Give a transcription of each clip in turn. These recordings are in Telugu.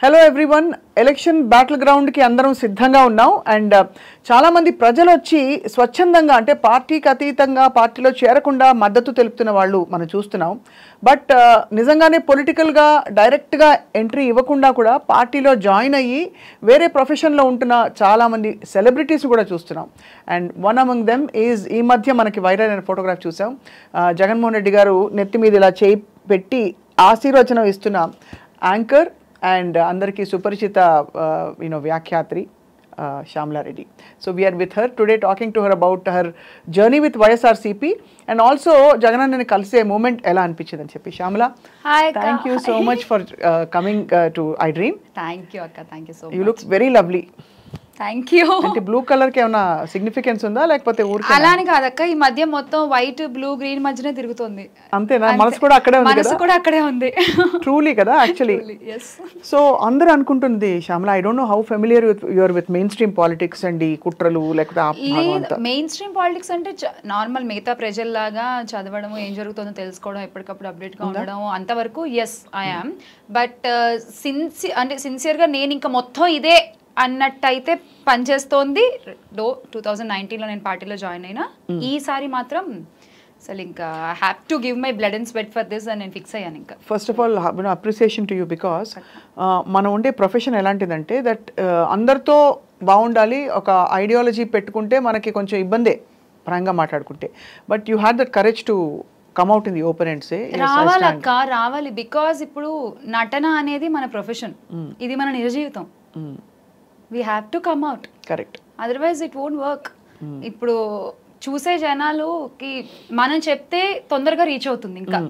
హలో ఎవ్రీవన్, ఎలక్షన్ బ్యాటిల్ గ్రౌండ్కి అందరం సిద్ధంగా ఉన్నాం. అండ్ చాలామంది ప్రజలు వచ్చి స్వచ్ఛందంగా అంటే పార్టీకి అతీతంగా పార్టీలో చేరకుండా మద్దతు తెలుపుతున్న వాళ్ళు మనం చూస్తున్నాం. బట్ నిజంగానే పొలిటికల్గా డైరెక్ట్గా ఎంట్రీ ఇవ్వకుండా కూడా పార్టీలో జాయిన్ అయ్యి వేరే ప్రొఫెషన్లో ఉంటున్న చాలామంది సెలబ్రిటీస్ కూడా చూస్తున్నాం. And one among them is ఈ మధ్య మనకి వైరల్ అయిన ఫోటోగ్రాఫ్ చూసాం. జగన్మోహన్ రెడ్డి గారు నెత్తి మీద ఇలా చేయి పెట్టి ఆశీర్వచనం ఇస్తున్న anchor and andarki suparchita vyakhyaatri Shyamala Reddy. So we are with her today talking to her about her journey with YSRCP and also Jaganannani kalise moment ela anpichindi ani cheppi. Shyamala, hi akka. Thank you so much for coming to iDream. Thank you akka, thank you so much. You look very lovely. Thank you. అంటే బ్లూ కలర్ కి ఏమైనా సిగ్నిఫికెన్స్ ఉందా లేకపోతే ఊరికే అలాని కాదక్క, ఈ మధ్య మొత్తం వైట్ బ్లూ గ్రీన్ మధ్యనే తిరుగుతుంది. అంతేనా? మనసు కూడా అక్కడే ఉంది కదా? మనసు కూడా అక్కడే ఉంది. ట్రూలీ కదా యాక్చువల్లీ. సో అందరూ అనుకుంటుంది Shyamala, I don't know how familiar your with main stream politics and ఈ కుట్రలు లేకపోతే మెయిన్ స్ట్రీమ్ పాలిటిక్స్ అంటే నార్మల్ మిగతా ప్రజల్లాగా చదవడం, ఏం జరుగుతుందో తెలుసుకోవడం, ఎప్పటికప్పుడు అప్డేట్ గా ఉండడం అంతవరకు yes I am. But sincere గా నేను ఇంకా మొత్తం ఇదే అన్నట్టయితే పనిచేస్తోంది. 2019లో నేను పార్టీలో జాయిన్ అయినా. ఈసారి మాత్రం అసలు ఇంకా have to give my blood and sweat for this అని నేను ఫిక్స్ అయ్యాను. ఇంకా first of all appreciation to you because మనం ఉండే ప్రొఫెషన్ ఎలాంటిదంటే దట్ అందరితో బాగుండాలి. ఒక ఐడియాలజీ పెట్టుకుంటే మనకి కొంచెం ఇబ్బందే పరంగా మాట్లాడుకుంటే. But you had that courage to come out in the open and say రావాలక్క, రావాలి. బికాస్ ఇప్పుడు నటన అనేది మన ప్రొఫెషన్, ఇది మన నిజ జీవితం. We have to come out. Correct. Otherwise it won't work. ఇప్పుడు చూసే జనాలుకి మనం చెప్తే తొందరగా రీచ్ అవుతుంది ఇంకా.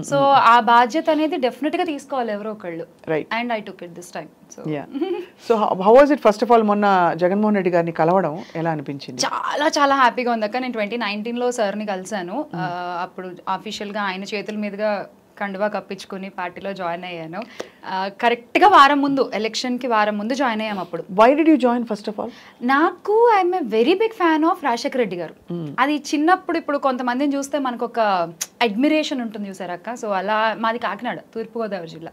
సో ఆ బాధ్యత అనేది డెఫినెట్ గా తీసుకోవాలి ఎవరో ఒకళ్ళు. And I took it this time. So how was it first of all మొన్న జగన్మోహన్ రెడ్డి గారిని కలవడం ఎలా అనిపించింది? చాలా చాలా హ్యాపీగా ఉంది అక్క. నేను 2019లో సార్ని కలిసాను. అప్పుడు అఫీషియల్ గా ఆయన చేతుల మీదుగా కండువా కప్పించుకుని పార్టీలో జాయిన్ అయ్యాను. కరెక్ట్గా వారం ముందు, ఎలక్షన్కి వారం ముందు జాయిన్ అయ్యాము. అప్పుడు why did you join first of all? నాకు I'm a very big fan of Rajasekhara Reddy గారు. అది చిన్నప్పుడు, ఇప్పుడు కొంతమందిని చూస్తే మనకు ఒక అడ్మిరేషన్ ఉంటుంది చూసారు అక్క. సో అలా మాది కాకినాడ, తూర్పుగోదావరి జిల్లా.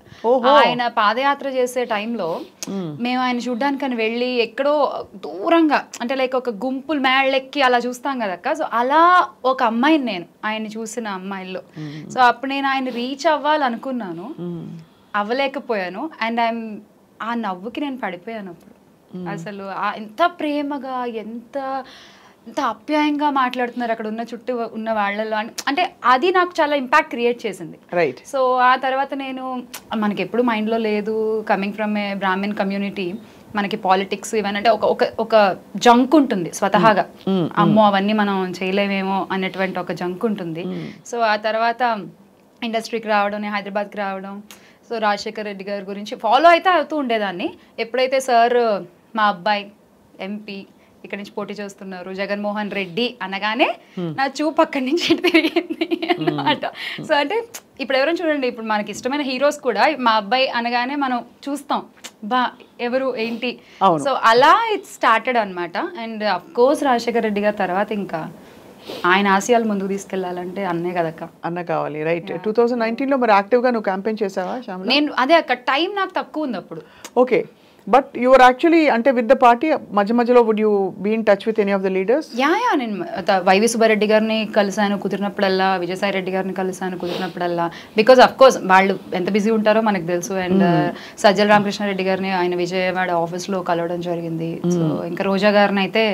ఆయన పాదయాత్ర చేసే టైంలో మేము ఆయన చూడ్డానికని వెళ్ళి ఎక్కడో దూరంగా అంటే లైక్ ఒక గుంపులు మేళ్ళెక్కి అలా చూస్తాం కదక్క. సో అలా ఒక అమ్మాయిని నేను ఆయన్ని చూసిన అమ్మాయిల్లో. సో అప్పుడు నేను ఆయన రీచ్ అవ్వాలనుకున్నాను, అవ్వలేకపోయాను. అండ్ ఆ నవ్వుకి నేను పడిపోయాను అప్పుడు. అసలు ఎంత ప్రేమగా, ఎంత అప్యాయంగా మాట్లాడుతున్నారు అక్కడ ఉన్న చుట్టూ ఉన్న వాళ్ళలో. అంటే అది నాకు చాలా ఇంపాక్ట్ క్రియేట్ చేసింది. సో ఆ తర్వాత నేను, మనకి ఎప్పుడు మైండ్లో లేదు, coming from a Brahmin community, మనకి పాలిటిక్స్ ఇవన్నీ అంటే ఒక జంక్ ఉంటుంది స్వతహాగా. అమ్మో అవన్నీ మనం చేయలేమేమో అనేటువంటి ఒక జంక్ ఉంటుంది. సో ఆ తర్వాత ఇండస్ట్రీకి రావడం, నేను హైదరాబాద్కి రావడం. సో రాజశేఖర రెడ్డి గారి గురించి ఫాలో అయితే అవుతూ ఉండేదాన్ని. ఎప్పుడైతే సార్ మా అబ్బాయి ఎంపీ ఇక్కడ నుంచి పోటీ చేస్తున్నారు జగన్మోహన్ రెడ్డి అనగానే నా చూపు అక్కడి నుంచి తిరిగింది అన్నమాట. సో అంటే ఇప్పుడు ఎవరైనా చూడండి, ఇప్పుడు మనకి ఇష్టమైన హీరోస్ కూడా మా అబ్బాయి అనగానే మనం చూస్తాం, బా ఎవరు ఏంటి. సో అలా ఇట్ స్టార్టెడ్ అనమాట. And of course Rajasekhara Reddy గారి తర్వాత ఇంకా ఆయన ఆశయాలు ముందుకు తీసుకెళ్లాలంటే అన్నే కదక్క, అన్న కావాలి. రైట్. 2019లో మరి యాక్టివ్గా నువ్వు క్యాంపెయిన్ చేసావా శ్యామల? నేను అదే అక్క, టైం నాకు తక్కువ ఉంది అప్పుడు. Okay, but you are actually అంటే విత్ ద పార్టీ మధ్య మధ్యలో would you be in touch with any of the leaders? Yeah నేను వైవి సుబ్బారెడ్డి గారిని కలిసాను కుదిరినప్పుడల్లా, విజయసాయి రెడ్డి గారిని కలిసాను కుదిరినప్పుడల్లా. బికాస్ అఫ్ కోర్స్ వాళ్ళు ఎంత బిజీ ఉంటారో మనకు తెలుసు. అండ్ సజ్జల రామకృష్ణారెడ్డి గారిని ఆయన విజయవాడ ఆఫీస్లో కలవడం జరిగింది. సో ఇంకా రోజా గారిని అయితే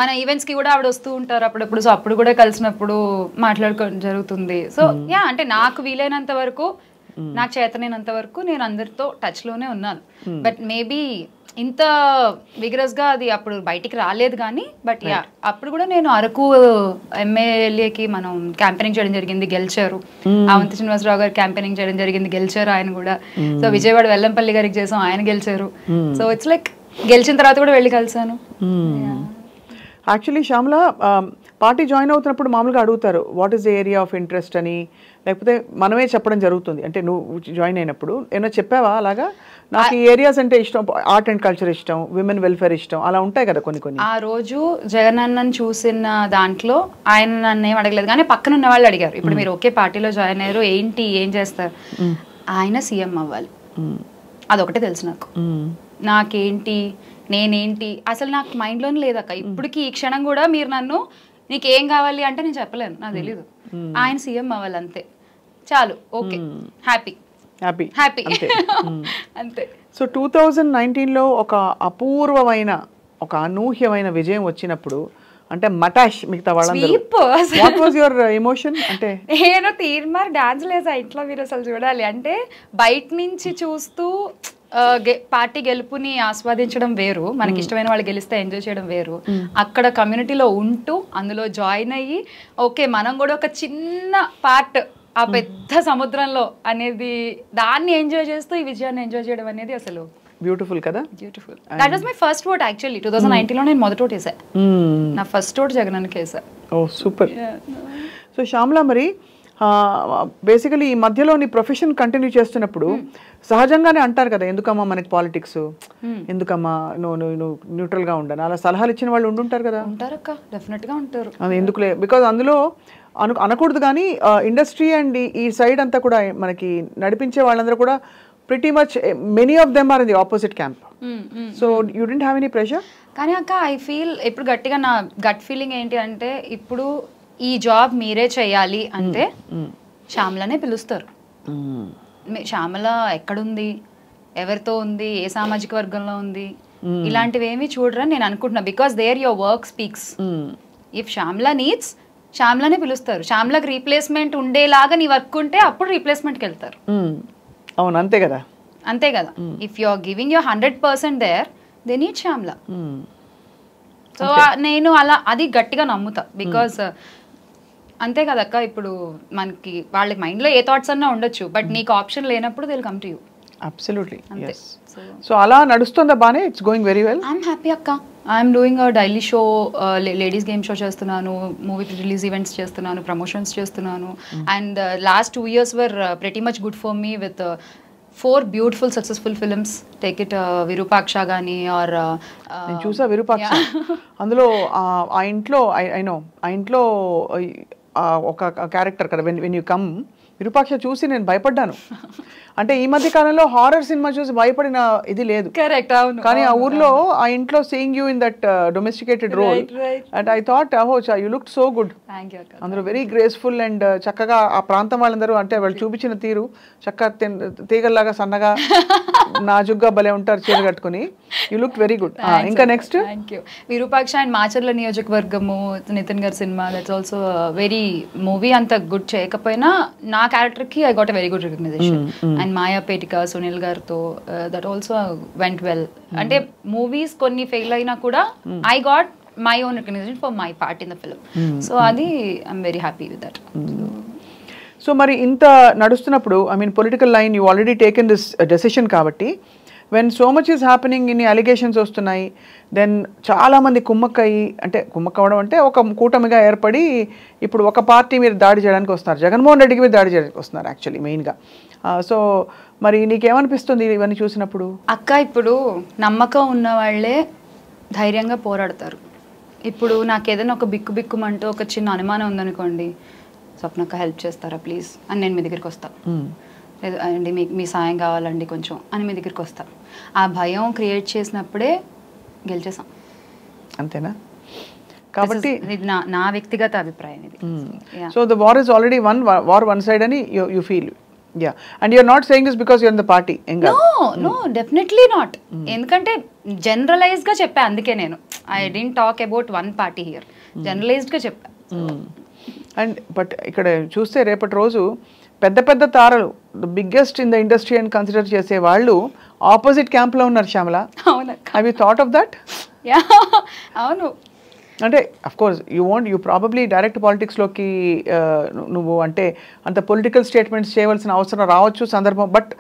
మన ఈవెంట్స్ కి కూడా ఆవిడ వస్తూ ఉంటారు అప్పుడప్పుడు. సో అప్పుడు కూడా కలిసినప్పుడు మాట్లాడుకోవడం జరుగుతుంది. సో యా అంటే నాకు వీలైనంత వరకు, నాకు చేతనైనంత వరకు నేను అందరితో టచ్ లోనే ఉన్నాను. బట్ మేబీ ఇంత విగరస్ గా అది అప్పుడు బయటికి రాలేదు కానీ, బట్ యా అప్పుడు కూడా నేను అరకు ఎమ్మెల్యేకి మనం క్యాంపెయినింగ్ చేయడం జరిగింది, గెలిచారు. అవంతి శ్రీనివాసరావు గారు క్యాంపెయినింగ్ చేయడం జరిగింది, గెలిచారు ఆయన కూడా. సో విజయవాడ వెల్లంపల్లి గారికి చేసాం, ఆయన గెలిచారు. సో ఇట్స్ లైక్ గెలిచిన తర్వాత కూడా వెళ్ళి కలిసాను. యాక్చువల్లీ శ్యామల, పార్టీ జాయిన్ అవుతున్నప్పుడు మామూలుగా అడుగుతారు what is the area of interest అని, లేకపోతే మనమే చెప్పడం జరుగుతుంది. అంటే నువ్వు జాయిన్ అయినప్పుడు ఏమైనా చెప్పావా అలాగా, నాకు ఈ ఏరియాస్ అంటే ఇష్టం, ఆర్ట్ అండ్ కల్చర్ ఇష్టం, విమెన్ వెల్ఫేర్ ఇష్టం, అలా ఉంటాయి కదా కొన్ని కొన్ని. ఆ రోజు జగన్ అన్నను చూసిన దాంట్లో ఆయన నన్ను ఏం అడగలేదు, కానీ పక్కన ఉన్న వాళ్ళు అడిగారు, ఇప్పుడు మీరు ఒకే పార్టీలో జాయిన్ అయ్యారు, ఏంటి ఏం చేస్తారు, ఆయన సీఎం అవ్వాలి, అదొకటే తెలుసు నాకు. నాకేంటి నేనేంటి అసలు నాకు మైండ్లోనే లేదక్క ఇప్పటికి. ఈ క్షణం కూడా మీరు నన్ను నీకేం కావాలి అంటే నేను చెప్పలేను, నాకు తెలీదు. ఆయన సీఎం అవ్వాలి అంతే చాలు, ఓకే, హ్యాపీ హ్యాపీ హ్యాపీ అంతే. సో 2019లో ఒక అపూర్వమైన ఒక అనూహ్యమైన విజయం వచ్చినప్పుడు అంటే మటాష్ మిగతా వాళ్ళందరూ, వాట్ వాజ్ యువర్ ఎమోషన్? అంటే నేను తీర్మార్ డాన్స్ లేసా ఇంట్లో, మీరు అసలు చూడాలి. అంటే బయట నుంచి చూస్తూ పార్టీ గెలుపుని ఆస్వాదించడం వేరు, మనకి ఇష్టమైన వాళ్ళు గెలిస్తే ఎంజాయ్ చేయడం వేరు. అక్కడ కమ్యూనిటీలో ఉంటూ అందులో జాయిన్ అయ్యి ఓకే మనం కూడా ఒక చిన్న పార్ట్ ఆ పెద్ద సముద్రంలో అనేది, దాన్ని ఎంజాయ్ చేస్తూ ఈ విజయాన్ని ఎంజాయ్ చేయడం అనేది అసలు బ్యూటిఫుల్ కదా. Beautiful. That was my first vote actually. 2019లో నేను మొదటి ఓట్ వేసా, నా ఫస్ట్ ఓట్ జగన్ అన్నకి వేసా. ఓ సూపర్. సో శ్యామల, మరి బేసికలీ ఈ మధ్యలోని ప్రొఫెషన్ కంటిన్యూ చేస్తున్నప్పుడు సహజంగానే అంటారు కదా, ఎందుకమ్మా మనకి పాలిటిక్స్, ఎందుకమ్మా నువ్వు న్యూట్రల్గా ఉండను, అలా సలహాలు ఇచ్చిన వాళ్ళు ఉండుంటారు కదా. ఉంటారక్క, డెఫినెట్గా ఉంటారు. అది ఎందుకులే, బికాజ్ అందులో అనకూడదు కానీ ఇండస్ట్రీ అండ్ ఈ సైడ్ అంతా కూడా మనకి నడిపించే వాళ్ళందరూ కూడా pretty much many of them are in the opposite camp. So you didn't have any pressure? కానీ అక్క ఐ ఫీల్ ఇప్పుడు గట్టిగా నా గట్ ఫీలింగ్ ఏంటి అంటే, ఇప్పుడు ఈ జాబ్ మీరే చేయాలి అంటే శ్యామలనే పిలుస్తారు. శ్యామల ఎక్కడుంది, ఎవరితో ఉంది, ఏ సామాజిక వర్గంలో ఉంది, ఇలాంటివి ఏమి చూడరని నేను అనుకుంటున్నా. Because there your work speaks. If Shyamala needs, శ్యామలనే పిలుస్తారు. శ్యామలకు రీప్లేస్మెంట్ ఉండేలాగా నీ వర్క్ ఉంటే అప్పుడు రీప్లేస్మెంట్కి వెళ్తారు. అవును, అంతే కదా, అంతే కదా. If you are giving your 100% there, they need Shyamala. So నేను అలా అది గట్టిగా నమ్ముతా. బికాస్ అంతే కదక్క, ఇప్పుడు మనకి వాళ్ళకి మైండ్లో ఏ థాట్స్ అన్నా ఉండొచ్చు, బట్ నీకు ఆప్షన్ లేనప్పుడు they will come to you. Absolutely. So అలా నడుస్తుందా బానే? It's going very well. I'm happy అక్క. I'm doing a daily show, ladies game show చేస్తున్నాను, మూవీ రిలీజ్ ఈవెంట్స్ చేస్తున్నాను, ప్రమోషన్స్ చేస్తున్నాను. And last 2 years were pretty much good for me with 4 beautiful successful films. Take it Virupaksha కానీ ఆర్ నేను చూసా విరూపాక్ష. అందులో ఆ ఇంట్లో ఐ నో ఆ ఇంట్లో ఒక క్యారెక్టర్ కదా, వెన్ యూ కమ్, విరూపాక్ష చూసి నేను భయపడ్డాను. అంటే ఈ మధ్య కాలంలో హారర్ సినిమా చూసి భయపడిన ఇది లేదు. కరెక్ట్, అవును. కానీ ఆ ఊర్లో ఆ ఇంట్లో seeing you in that domesticated role and I thought you looked so good. అందరూ వెరీ గ్రేస్ఫుల్ అండ్ చక్కగా ఆ ప్రాంతం వాళ్ళందరూ అంటే వాళ్ళు చూపించిన తీరు చక్కగా తీగల్లాగా సన్నగా నాజుగ్గా భలే ఉంటారు చీర కట్టుకుని. You look very good. ఇంకా నెక్స్ట్ విరూపాక్ష అండ్ మాచర్ల నియోజకవర్గము, నితిన్ గారి సినిమా, దట్స్ ఆల్సో వెరీ మూవీ అంత గుడ్ చేయకపోయినా నా క్యారెక్టర్కి I got a very good recognition. And Maya Petika Sunil గారితో దట్ ఆల్సో వెంట్ వెల్. అంటే మూవీస్ కొన్ని ఫెయిల్ అయినా కూడా I got my own recognition for my part in the film. So అది I'm very happy with that. So మరి ఇంత నడుస్తున్నప్పుడు I mean political line you already taken this decision కాబట్టి when so much is happening, ఇన్ని అలిగేషన్స్ వస్తున్నాయి, దెన్ చాలామంది కుమ్మక్కవడం అంటే ఒక కూటమిగా ఏర్పడి ఇప్పుడు ఒక పార్టీ మీద దాడి చేయడానికి వస్తున్నారు, జగన్మోహన్ రెడ్డికి మీద దాడి చేయడానికి వస్తున్నారు యాక్చువల్లీ మెయిన్గా. సో మరి నీకేమనిపిస్తుంది ఇవన్నీ చూసినప్పుడు? అక్క, ఇప్పుడు నమ్మకం ఉన్న వాళ్ళే ధైర్యంగా పోరాడతారు. ఇప్పుడు నాకు ఏదైనా ఒక బిక్కుమంటూ ఒక చిన్న అనుమానం ఉందనుకోండి, స్వప్నక్క హెల్ప్ చేస్తారా ప్లీజ్ అని నేను మీ దగ్గరికి వస్తాను. అండి మీ సాయం కావాలండి కొంచెం అని మీ దగ్గరికి వస్తాను. ఆ భయం క్రియేట్ చేసినప్పుడే గెలిచేసాం. అంతేనా? కాబట్టి నా వ్యక్తిగత అభిప్రాయం ఇది. So the war is already one side అని you feel. Yeah, and you're not saying this because you're in the party. No, definitely not. ఎందుకంటే జనరలైజ్ గా చెప్పా, అందుకే నేను I didn't talk about one party here, generalized గా చెప్పా. అండ్ బట్ ఇక్కడ చూస్తే రేపటి రోజు పెద్ద తారలు, the biggest in the industry అని కన్సిడర్ చేసే వాళ్ళు ఆపోజిట్ క్యాంప్ లో ఉన్నారు Shyamala. Have you thought of that? అవును. అంటే అఫ్కోర్స్ యూ ప్రాబబ్లీ డైరెక్ట్ పాలిటిక్స్లోకి నువ్వు అంటే అంత పొలిటికల్ స్టేట్మెంట్స్ చేయవలసిన అవసరం రావచ్చు సందర్భం, బట్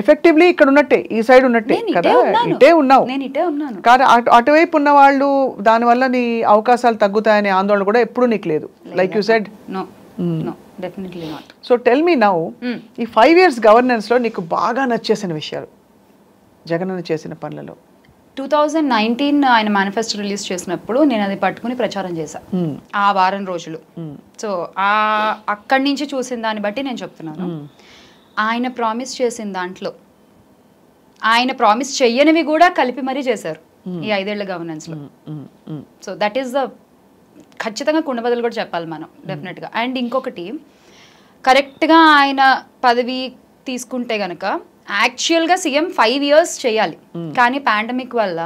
ఎఫెక్టివ్లీ ఇక్కడ ఉన్నట్టే, ఈ సైడ్ ఉన్నట్టే కదా, ఇటే ఉన్నావు. నేను ఇటే ఉన్నాను. కానీ అటువైపు ఉన్న వాళ్ళు దానివల్ల నీ అవకాశాలు తగ్గుతాయనే ఆందోళన కూడా ఎప్పుడు నీకు లేదు, like you said. No no definitely not. So tell me now, ఈ 5 years గవర్నెన్స్లో నీకు బాగా నచ్చేసిన విషయాలు జగన్ చేసిన పనులలో? 2019 ఆయన మేనిఫెస్టో రిలీజ్ చేసినప్పుడు నేను అది పట్టుకుని ప్రచారం చేశాను ఆ వారం రోజులు. సో అక్కడి నుంచి చూసిన దాన్ని బట్టి నేను చెప్తున్నాను, ఆయన ప్రామిస్ చేసిన దాంట్లో ఆయన ప్రామిస్ చెయ్యనివి కూడా కలిపి మరీ చేశారు ఈ 5 ఏళ్ల గవర్నెన్స్లో. సో దట్ ఈస్ ద ఖచ్చితంగా కుండబద్దలు కూడా చెప్పాలి మనం డెఫినెట్గా. అండ్ ఇంకొకటి, కరెక్ట్గా ఆయన పదవి తీసుకుంటే గనక యాక్చువల్గా సీఎం 5 years చేయాలి, కానీ పాండమిక్ వల్ల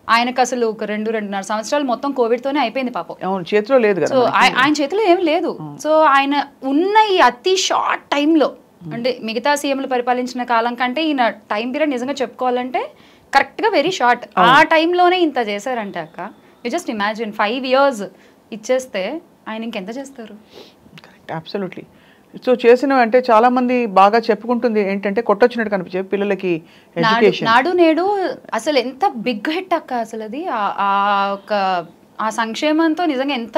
ఆయనకు అసలు ఒక 2-2.5 సంవత్సరాలు మొత్తం కోవిడ్తోనే అయిపోయింది పాపం. చేతిలో లేదు కదా. సో ఆయన చేతిలో ఏం లేదు. సో ఆయన ఉన్న ఈ అతి షార్ట్ టైంలో, అంటే మిగతా సీఎంలు పరిపాలించిన కాలం కంటే ఈయన టైం పీరియడ్ నిజంగా చెప్పుకోవాలంటే కరెక్ట్గా వెరీ షార్ట్. ఆ టైంలోనే ఇంత చేశారంటే అక్క, యూ జస్ట్ ఇమాజిన్ 5 years ఇచ్చేస్తే ఆయన ఇంకెంత చేస్తారు? Correct, absolutely. సో చేసినవి అంటే చాలా మంది బాగా చెప్పుకుంటుంది ఏంటంటే కొట్టొచ్చినట్టు కనిపించే పిల్లలకి ఎడ్యుకేషన్. నాడు నేడు అసలు ఎంత బిగ్ హిట్ అక్క అసలు అది. ఆ సంక్షేమంతో నిజంగా ఎంత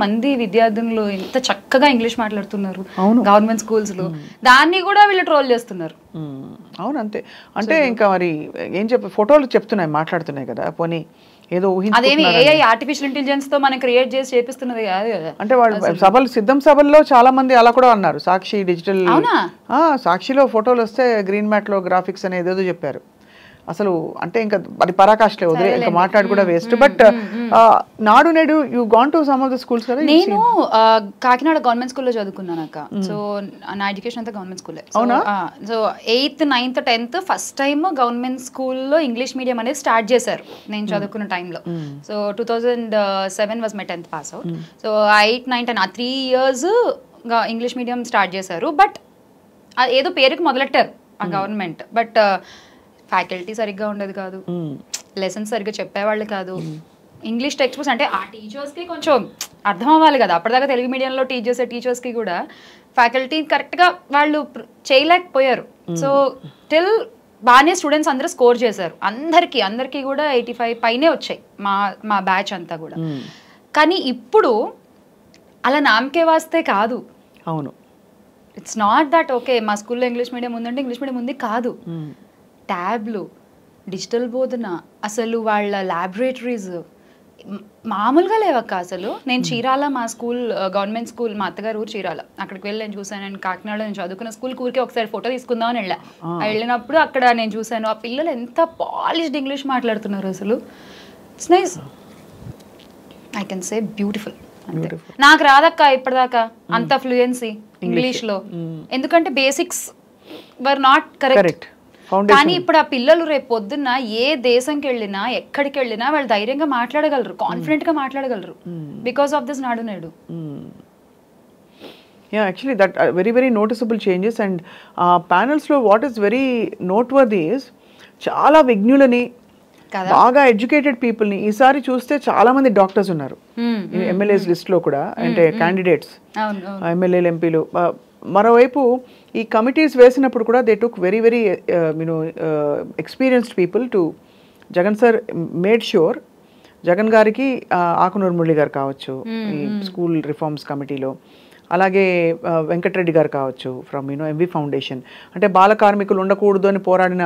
మంది విద్యార్థులు ఎంత చక్కగా ఇంగ్లీష్ మాట్లాడుతున్నారు గవర్నమెంట్ స్కూల్స్ లో, దాన్ని కూడా వీళ్ళు ట్రోల్ చేస్తున్నారు. అవును అంతే. అంటే ఇంకా మరి ఏం ఫోటోలు చెప్తున్నాయి, మాట్లాడుతున్నాయి కదా, పోనీ ఏదో అదేమి ఏఐ ఆర్టిఫిషియల్ ఇంటెలిజెన్స్ తో మనం క్రియేట్ చేసి చేపిస్తున్నది కాదు కదా. అంటే వాళ్ళు సిద్ధం సభల్లో చాలా మంది అలా కూడా అన్నారు. సాక్షి డిజిటల్, సాక్షిలో ఫోటోలు వస్తే గ్రీన్ మ్యాట్ లో గ్రాఫిక్స్ అనేది ఏదో చెప్పారు. అసలు అంటే ఇంకా అది పరాకాష్లే, వదిలే ఇంకా మాట్లాడి కూడా వేస్ట్. బట్ నాడు నేడు you gone to some of the schools కదా. నేను కాకినాడ గవర్నమెంట్ స్కూల్లో చదువుకున్నాను అక్క. సో నా ఎడ్యుకేషన్ అంతా గవర్నమెంట్ స్కూలే. So 8th, 9th, 10th first time government స్కూల్లో ఇంగ్లీష్ మీడియం అనేది స్టార్ట్ చేశారు నేను చదువుకున్న టైంలో. So 2007 was my 10th pass out. So 8, 9, 10 ఆ 3 years ఇంగ్లీష్ మీడియం స్టార్ట్ చేశారు. బట్ ఏదో పేరుకి మొదలెట్టారు ఆ గవర్నమెంట్, బట్ ఫ్యాకల్టీ సరిగ్గా ఉండేది కాదు, లెసన్స్ సరిగ్గా చెప్పేవాళ్ళు కాదు. ఇంగ్లీష్ టెక్స్ట్ బుక్స్ అంటే ఆ టీచర్స్కి కొంచెం అర్థం అవ్వాలి కదా, అప్పటిదాకా తెలుగు మీడియంలో టీచ్ చేసే టీచర్స్కి కూడా ఫ్యాకల్టీ కరెక్ట్గా వాళ్ళు చేయలేకపోయారు. సో టిల్ బాగానే స్టూడెంట్స్ అందరూ స్కోర్ చేశారు, అందరికీ కూడా 85 పైనే వచ్చాయి మా బ్యాచ్ అంతా కూడా. కానీ ఇప్పుడు అలా నామకే వాస్తే కాదు. అవును, ఇట్స్ నాట్ దట్ ఓకే మా స్కూల్లో ఇంగ్లీష్ మీడియం ఉందంటే ఇంగ్లీష్ మీడియం ఉంది కాదు. ట్యాబ్లు, డిజిటల్ బోధన, అసలు వాళ్ళ ల్యాబొరేటరీస్ మామూలుగా లేవక్క అసలు. నేను చీరాల, మా స్కూల్ గవర్నమెంట్ స్కూల్, మా అత్తగారు ఊరు చీరాల, అక్కడికి వెళ్ళి నేను చూసాను. నేను కాకినాడలో నేను చదువుకున్న స్కూల్ ఊరికే ఒకసారి ఫోటో తీసుకుందామని వెళ్ళినప్పుడు అక్కడ నేను చూసాను ఆ పిల్లలు ఎంత పాలిష్డ్ ఇంగ్లీష్ మాట్లాడుతున్నారు అసలు. It's nice, I can say beautiful. నాకు రాదక్క ఇప్పటిదాకా అంత ఫ్లూయెన్సీ ఇంగ్లీష్లో, ఎందుకంటే బేసిక్స్ వర్ నాట్ కరెక్ట్. కానీ ఇప్పుడు ఆ పిల్లలు రేపు పొద్దున్న ఏ దేశంకి వెళ్ళినా ఎక్కడికి వెళ్ళినా వాళ్ళు ధైర్యంగా మాట్లాడగలరు, కాన్ఫిడెంట్ గా మాట్లాడగలరు బికాస్ ఆఫ్ దిస్ నాడు నేడు. Yeah, actually that very very noticeable changes. And panels lo what is very noteworthy is చాలా విజ్ఞులని బాగా ఎడ్యుకేటెడ్ పీపుల్ ని ఈసారి చూస్తే చాలా మంది డాక్టర్స్ ఉన్నారు ఎమ్మెల్యేస్ లిస్ట్ లో కూడా, అంటే క్యాండిడేట్స్ ఎమ్మెల్యేలు ఎంపీలు. మరోవైపు ఈ కమిటీస్ వేసినప్పుడు కూడా they took very very experienced people to Jagan sir made sure. Jagan గారికి ఆకునూరు మురళి గారు కావచ్చు ఈ స్కూల్ రిఫార్మ్స్ కమిటీలో, అలాగే వెంకటరెడ్డి గారు కావచ్చు ఫ్రమ్ ఎంవి ఫౌండేషన్, అంటే బాల కార్మికులు ఉండకూడదు అని పోరాడిన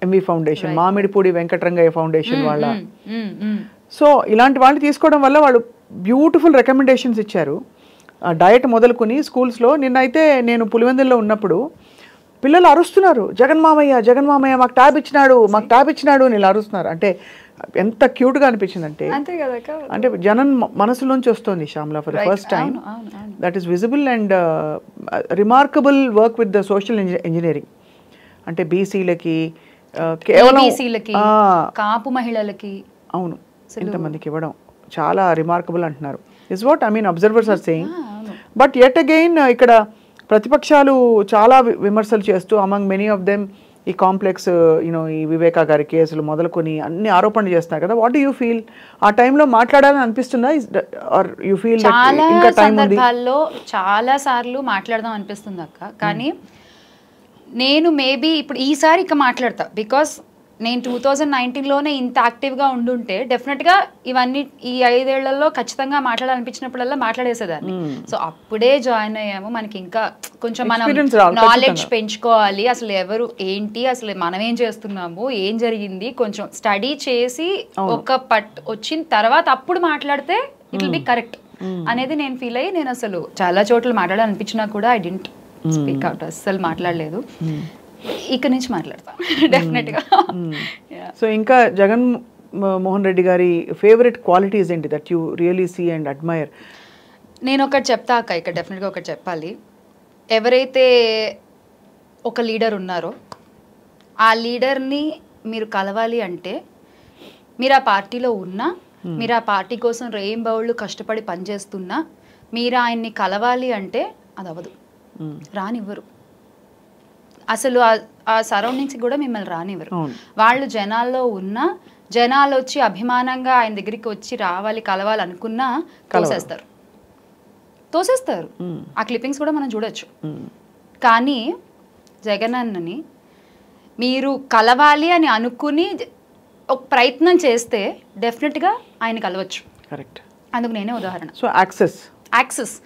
ఎంవి ఫౌండేషన్, మామిడిపూడి వెంకటరంగయ్య ఫౌండేషన్ వాళ్ళ. సో ఇలాంటి వాళ్ళు తీసుకోవడం వల్ల వాళ్ళు బ్యూటిఫుల్ రికమెండేషన్స్ ఇచ్చారు. డయట్ మొదలుకొని స్కూల్స్లో. నిన్నైతే నేను పులివెందుల్లో ఉన్నప్పుడు పిల్లలు అరుస్తున్నారు, జగన్ మామయ్య మాకు ట్యాబ్ ఇచ్చినాడు అని ఇలా అరుస్తున్నారు. అంటే ఎంత క్యూట్గా అనిపించిందంటే, అంటే జనం మనసులోంచి వస్తుంది Shyamala for the first time. That is visible and remarkable work with the social engineering. అంటే బీసీలకి కేవలం కాపు మహిళలకి, అవును, ఇంతమందికి ఇవ్వడం చాలా రిమార్కబుల్ అంటున్నారు. Is what I mean observers are saying. But yet again ఇక్కడ ప్రతిపక్షాలు చాలా విమర్శలు చేస్తూ, అమంగ్ మెనీ ఆఫ్ దెమ్ ఈ కాంప్లెక్స్ ఈ వివేకా గారి కేసులు మొదలుకొని అన్ని ఆరోపణలు చేస్తున్నారు కదా. What do you feel? ఆ టైంలో మాట్లాడాలని అనిపిస్తుందా? ఆర్ యూ ఫీల్ చాలా సందర్భాల్లో చాలా సార్లు మాట్లాడదాం అనిపిస్తుంది అక్క. కానీ నేను మేబీ ఇప్పుడు ఈసారి ఇక మాట్లాడతా, బికాస్ నేను 2019లోనే ఇంత యాక్టివ్గా ఉండుంటే డెఫినెట్గా ఇవన్నీ ఈ 5 ఏళ్లలో ఖచ్చితంగా మాట్లాడాలనిపించినప్పుడల్లా మాట్లాడేసేదాన్ని. సో అప్పుడే జాయిన్ అయ్యాము, మనకి ఇంకా కొంచెం మనం నాలెడ్జ్ పెంచుకోవాలి, అసలు ఎవరు ఏంటి, అసలు మనం ఏం చేస్తున్నాము, ఏం జరిగింది, కొంచెం స్టడీ చేసి ఒక వచ్చిన తర్వాత అప్పుడు మాట్లాడితే ఇట్ విల్ బి కరెక్ట్ అనేది నేను ఫీల్ అయ్యి, నేను అసలు చాలా చోట్ల మాట్లాడాలనిపించినా కూడా ఐ డింట్ స్పీక్ అవుట్, అస్సలు మాట్లాడలేదు. ఇక్కడ నుంచి మాట్లాడతాం డెఫినెట్గా. సో ఇంకా జగన్ మోహన్ రెడ్డి గారి ఫేవరెట్ క్వాలిటీస్ ఏంటి that you really see and admire? నేను ఒకటి చెప్తా అక్క, ఇక్కడ డెఫినెట్గా ఒకటి చెప్పాలి. ఎవరైతే ఒక లీడర్ ఉన్నారో ఆ లీడర్ని మీరు కలవాలి అంటే, మీరు ఆ పార్టీలో ఉన్నా, మీరు ఆ పార్టీ కోసం రేయింబవళ్ళు కష్టపడి పనిచేస్తున్నా, మీరు ఆయన్ని కలవాలి అంటే అది అవ్వదు, రానివ్వరు. అసలు ఆ సరౌండింగ్స్ కూడా మిమ్మల్ని రానివ్వరు. వాళ్ళు జనాల్లో ఉన్నా, జనాలు వచ్చి అభిమానంగా ఆయన దగ్గరికి వచ్చి రావాలి కలవాలి అనుకున్నా తోసేస్తారు. ఆ క్లిప్పింగ్స్ కూడా మనం చూడొచ్చు. కానీ జగన్ అన్నని మీరు కలవాలి అని అనుకుని ఒక ప్రయత్నం చేస్తే డెఫినెట్గా ఆయన కలవచ్చు. కరెక్ట్. అందుకు నేనే ఉదాహరణ. సో యాక్సెస్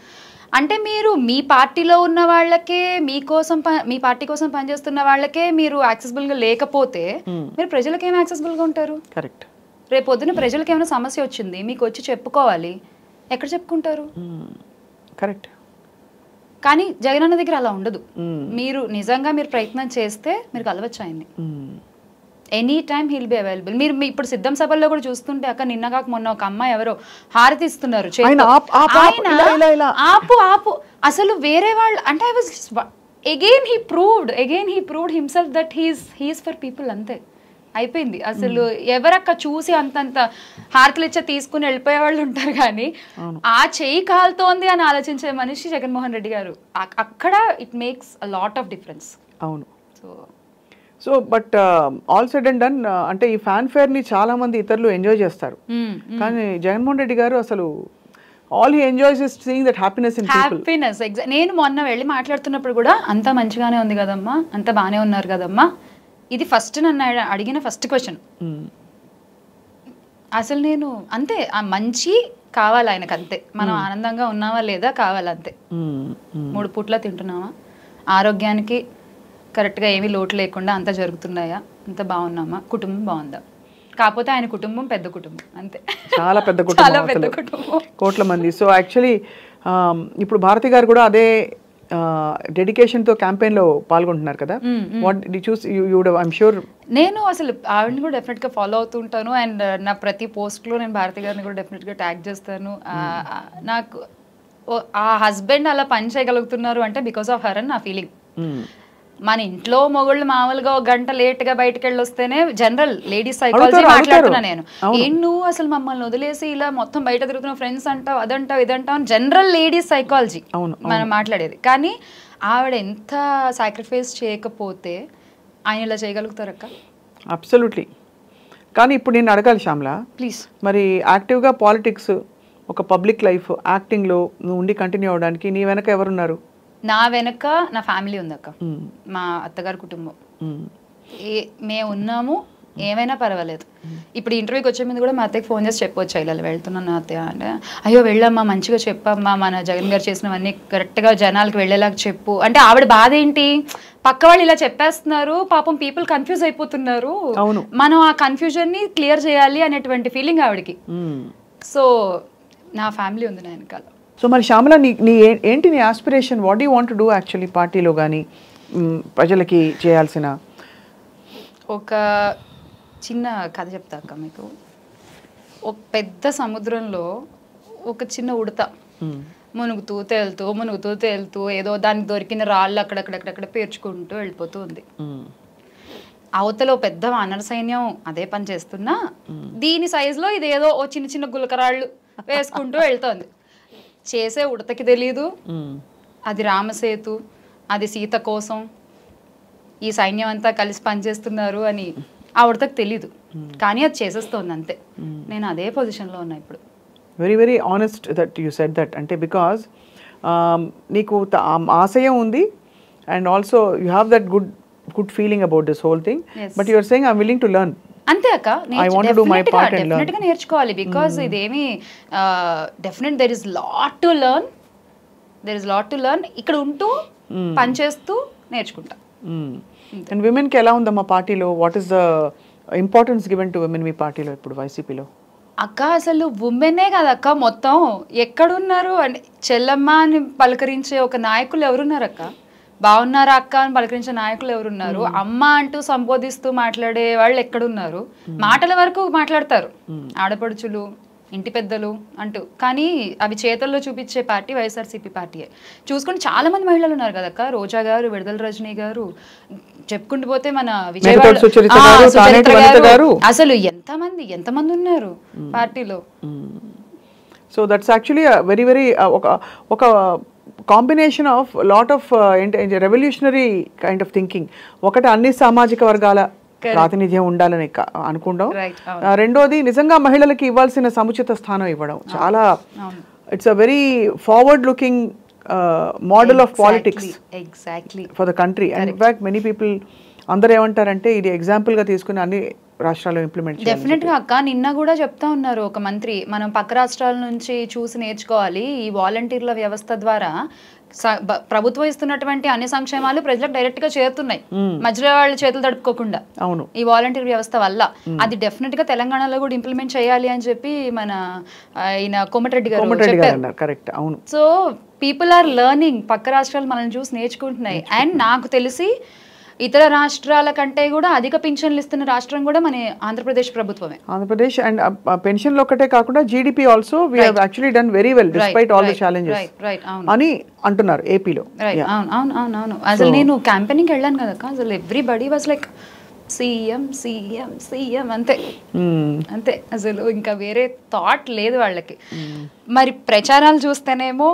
అంటే మీరు మీ పార్టీలో ఉన్న వాళ్ళకే, మీకోసం మీ పార్టీ కోసం పనిచేస్తున్న వాళ్ళకే మీరు యాక్సెసిబుల్గా లేకపోతే మీరు ప్రజలకు ఏం యాక్సెసిబుల్గా ఉంటారు? కరెక్ట్. రేపు పొద్దున ప్రజలకు ఏమైనా సమస్య వచ్చింది మీకు వచ్చి చెప్పుకోవాలి, ఎక్కడ చెప్పుకుంటారు? కరెక్ట్. కానీ జగన్ అన్న దగ్గర అలా ఉండదు. మీరు నిజంగా మీరు ప్రయత్నం చేస్తే మీరు కలవచ్చు ఆయన్ని. Any time he'll be available. మీరు ఇప్పుడు సిద్ధం సభల్లో కూడా చూస్తుంటే అక్క, నిన్న కాక మొన్న ఒక అమ్మాయి ఎవరో హారతి ఇస్తున్నారు, ఆపు అసలు వేరే వాళ్ళు అంటే I was again he proved himself that he's for people. అంతే, అయిపోయింది. అసలు ఎవరక్క చూసి అంతంత హారతులు ఇచ్చే తీసుకుని వెళ్ళిపోయే వాళ్ళు ఉంటారు, కానీ ఆ చెయ్యి కాలుతోంది అని ఆలోచించే మనిషి జగన్మోహన్ రెడ్డి గారు. అక్కడ it makes a lot of difference. అవును. So but all said and done అంటే ఈ ఫ్యాన్ ఫేర్ని చాలా మంది ఇతరులు ఎంజాయ్ చేస్తారు, కానీ జగన్మోహన్ రెడ్డి గారు అసలు all he enjoys is seeing that happiness in people. Happiness. నేను మొన్న వెళ్ళి మాట్లాడుతున్నప్పుడు కూడా అంతా మంచిగానే ఉంది కదమ్మా, అంతా బాగానే ఉన్నారు కదమ్మా, ఇది ఫస్ట్ నన్ను అడిగిన ఫస్ట్ క్వశ్చన్. అసలు నేను అంతే, ఆ మంచి కావాలి ఆయనకు, అంతే. మనం ఆనందంగా ఉన్నావా లేదా కావాలంతే. 3 పూట్ల తింటున్నావా, ఆరోగ్యానికి కరెక్ట్గా ఏమీ లోటు లేకుండా అంతా జరుగుతున్నాయా, అంత బాగున్నామా, కుటుంబం బాగుందా. కాకపోతే ఆయన కుటుంబం పెద్ద కుటుంబం, అంతే, చాలా పెద్ద కుటుంబం, కోట్ల మంది. సో యాక్చువల్లీ ఇప్పుడు భారతి గారు కూడా అదే డెడికేషన్తో క్యాంపెయిన్లో పాల్గొంటున్నారు కదా. What the choose you I'm sure. నేను అసలు ఆవిడని కూడా డెఫినెట్గా ఫాలో అవుతుంటాను, అండ్ నా ప్రతి పోస్ట్లో నేను భారతి గారిని కూడా డెఫినెట్గా ట్యాగ్ చేస్తాను. నాకు ఆ హస్బెండ్ అలా పని చేయగలుగుతున్నారు అంటే బికాస్ ఆఫ్ హర్ అని నా ఫీలింగ్. మన ఇంట్లో మొగుళ్ళు మామూలుగా 1 గంట లేట్గా బయటకు వెళ్ళి వస్తేనే జనరల్ లేడీస్ సైకాలజీ మాట్లాడుతున్నా నేను. ఏం నువ్వు అసలు మమ్మల్ని వదిలేసి ఇలా మొత్తం బయట తిరుగుతున్న ఫ్రెండ్స్ అంటావు, అదంటావు, ఇదంటావు అని జనరల్ లేడీస్ సైకాలజీ మనం మాట్లాడేది. కానీ ఆవిడ ఎంత సాక్రిఫైస్ చేయకపోతే ఆయన ఇలా చేయగలుగుతారక్క? అబ్సల్యూట్లీ. కానీ ఇప్పుడు నేను అడగాలి శ్యామల, ప్లీజ్. మరి యాక్టివ్గా పాలిటిక్స్, ఒక పబ్లిక్ లైఫ్, యాక్టింగ్లో నువ్వు ఉండి కంటిన్యూ అవడానికి నీ వెనక ఎవరున్నారు? నా వెనక నా ఫ్యామిలీ ఉంది అక్క, మా అత్తగారి కుటుంబం. మేము ఉన్నాము, ఏమైనా పర్వాలేదు. ఇప్పుడు ఇంటర్వ్యూకి వచ్చే ముందు కూడా మా అత్తయ్యకి ఫోన్ చేసి చెప్పవచ్చు, ఇలా వెళ్తున్నాను అత్తయ్య అంటే, అయ్యో వెళ్ళమ్మా, మంచిగా చెప్పమ్మా, మన జగన్ గారు చేసినవన్నీ కరెక్ట్గా జనాలకు వెళ్ళేలాగా చెప్పు అంటే. ఆవిడ బాధ ఏంటి, పక్క వాళ్ళు ఇలా చెప్పేస్తున్నారు, పాపం పీపుల్ కన్ఫ్యూజ్ అయిపోతున్నారు, మనం ఆ కన్ఫ్యూజన్ని క్లియర్ చేయాలి అనేటువంటి ఫీలింగ్ ఆవిడకి. సో నా ఫ్యామిలీ ఉంది నా వెనకాల. సో మరి శ్యామల, నీ ఏంటి నీ aspiration? What you want to do actually పార్టీలో కానీ ప్రజలకి చేయాల్సిన? ఒక చిన్న కథ చెప్తా అక్క మీకు. ఒక పెద్ద సముద్రంలో ఒక చిన్న ఉడత మునుగుతూ తేలుతూ ఏదో దానికి దొరికిన రాళ్ళు అక్కడక్కడక్కడ పేర్చుకుంటూ వెళ్ళిపోతూ ఉంది. అవతల పెద్ద వానర సైన్యం అదే పని చేస్తున్నా దీని సైజులో ఇదేదో ఓ చిన్న చిన్న గులకరాళ్ళు వేసుకుంటూ వెళ్తోంది. చేసే ఉడతకి తెలీదు అది రామసేతు, అది సీత కోసం ఈ సైన్యం అంతా కలిసి పనిచేస్తున్నారు అని ఆ ఉడతకు తెలీదు, కానీ అది చేసేస్తోంది అంతే. నేను అదే పొజిషన్లో ఉన్నా ఇప్పుడు. Very very honest that you said that. అంటే బికాజ్ నీకు ఆశయం ఉంది, and also you have that good feeling about this whole thing. Yes. But you are saying I'm willing to learn. అంతే అక్క, I want to do my part and learn. డెఫినెట్గా నేర్చుకోవాలి, బికాజ్ ఇదేమి definite there is lot to learn. ఇక్కడ ఉంటూ పనిచేస్తూ నేర్చుకుంటా. అండ్ విమెన్కి ఎలా ఉందమ్మా పార్టీలో? What is the importance given to women మీ పార్టీలో ఇప్పుడు వైసీపీలో? అక్క అసలు ఉమెనే కదక్క, మొత్తం ఎక్కడున్నారు అంటే చెల్లమ్మ అని పలకరించే ఒక నాయకులు ఎవరున్నారు అక్క? బాగున్నారా అక్క అని పలకరించే నాయకులు ఎవరున్నారు? అమ్మ అంటూ సంబోధిస్తూ మాట్లాడే వాళ్ళు ఎక్కడున్నారు? మాటల వరకు మాట్లాడతారు ఆడపడుచులు, ఇంటి పెద్దలు అంటూ, కానీ అవి చేతల్లో చూపించే పార్టీ వైఎస్ఆర్సీపీ పార్టీయే. చూసుకుని చాలా మంది మహిళలు ఉన్నారు కదక్క, రోజా గారు, విడుదల రజనీ గారు, చెప్పుకుంటూ పోతే మన విజయవాడ సుచరిత గారు, అసలు ఎంతమంది ఉన్నారు పార్టీలో. So that's actually very very ఒక combination of lot of revolutionary kind of thinking. ఒకటి అన్ని సామాజిక వర్గాల ప్రాతినిధ్యం ఉండాలని అనుకుంటాం. రెండోది నిజంగా మహిళలకి ఇవ్వాల్సిన సముచిత స్థానం ఇవ్వడం. చాలా it's a very forward looking model of politics for the country. And in fact many people అందరూ ఏమంటారంటే ఇది ఎగ్జాంపుల్ గా తీసుకుని అన్ని రాష్ట్రాల్లో ఇంప్లిమెంట్ చేయాలి. డెఫినెట్ గా అక్క, నిన్న కూడా చెప్తా ఉన్నారు ఒక మంత్రి, మనం పక్క రాష్ట్రాల నుంచి చూసి నేర్చుకోవాలి. ఈ వాలంటీర్ల వ్యవస్థ ద్వారా ప్రభుత్వం ఇస్తున్నటువంటి అన్ని సంక్షేమాలు ప్రజలకు డైరెక్ట్ గా చేరుతున్నాయి, మధ్యలో వాళ్ళు చేతులు తడుపుకోకుండా. అవును, ఈ వాలంటీర్ వ్యవస్థ వల్ల అది డెఫినెట్ గా తెలంగాణలో కూడా ఇంప్లిమెంట్ చేయాలి అని చెప్పి మన ఈయన కోమటిరెడ్డి గారు. కరెక్ట్, అవును. సో పీపుల్ ఆర్ లెర్నింగ్, పక్క రాష్ట్రాలు మనల్ని చూసి నేర్చుకుంటున్నాయి. అండ్ నాకు తెలిసి ఇతర రాష్ట్రాల కంటే కూడా అధిక పెన్షన్లు ఇస్తున్న రాష్ట్రం కూడా మన ఆంధ్రప్రదేశ్ ప్రభుత్వమే. ఆంధ్రప్రదేశ్ అండ్ పెన్షన్లు ఒకటే కాకుండా GDP also we have actually done very well despite all the challenges అని అంటున్నారు ఏపీలో. అవును. అసలు నేను క్యాంపెయినింగ్ వెళ్ళాను కదా, అసలు everybody was like CM CM CM అంతే, అసలు ఇంకా వేరే థాట్ లేదు వాళ్ళకి. మరి ప్రచారాలు చూస్తేనేమో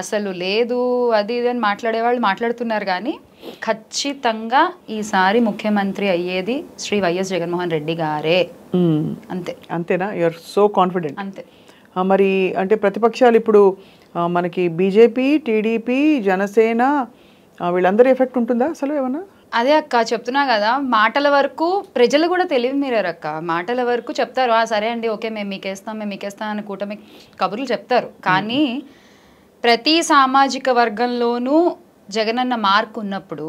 అసలు లేదు అది ఇది అని మాట్లాడేవాళ్ళు మాట్లాడుతున్నారు, కానీ ఖచ్చితంగా ఈసారి ముఖ్యమంత్రి అయ్యేది శ్రీ వైఎస్ జగన్మోహన్ రెడ్డి గారే. అంతేనా? You are so confident. అంతే. మరి అంటే ప్రతిపక్షాలు ఇప్పుడు మనకి బీజేపీ, టీడీపీ, జనసేన వీళ్ళందరూ ఎఫెక్ట్ ఉంటుందా అసలు ఏమన్నా? అదే అక్క చెప్తున్నా కదా, మాటల వరకు ప్రజలు కూడా తెలివి మీరారు అక్క. మాటల వరకు చెప్తారు, సరే అండి, ఓకే మేము మీకేస్తాం అని కూటమి కబుర్లు చెప్తారు. కానీ ప్రతి సామాజిక వర్గంలోనూ జగనన్న మార్క్ ఉన్నప్పుడు,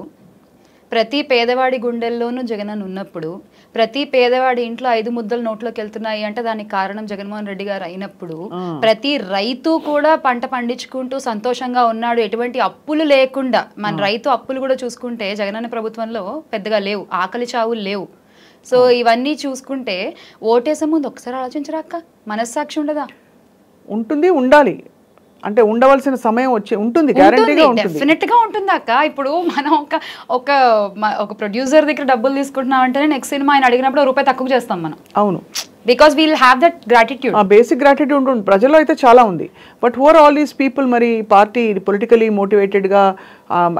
ప్రతి పేదవాడి గుండెల్లోనూ జగనన్న ఉన్నప్పుడు, ప్రతి పేదవాడి ఇంట్లో 5 ముద్దలు నోట్లోకి వెళ్తున్నాయి అంటే దానికి కారణం జగన్మోహన్ రెడ్డి గారు అయినప్పుడు, ప్రతి రైతు కూడా పంట పండించుకుంటూ సంతోషంగా ఉన్నాడు, ఎటువంటి అప్పులు లేకుండా. మన రైతు అప్పులు కూడా చూసుకుంటే జగనన్న ప్రభుత్వంలో పెద్దగా లేవు, ఆకలి చావులు లేవు. సో ఇవన్నీ చూసుకుంటే ఓటేసే ముందు ఒకసారి ఆలోచించరా అక్క, మనస్సాక్షి ఉండదా? ఉంటుంది, ఉండాలి. అంటే ఉండవలసిన సమయం వచ్చి ఉంటుంది, గ్యారెంటీగా ఉంటుంది, డెఫినెట్ గా ఉంటుంది అక్క. ఇప్పుడు మనం ఒక ప్రొడ్యూసర్ దగ్గర డబ్బులు తీసుకుంటున్నాం అంటే నెక్స్ట్ సినిమా ఆయన అడిగినప్పుడు ₹1 తక్కువ చేస్తాం మనం. అవును, because we'll have that gratitude. Basic gratitude ఉంటుంది ప్రజల్లో అయితే చాలా ఉంది. But who are all these people? మరి పార్టీ పొలిటికలీ మోటివేటెడ్గా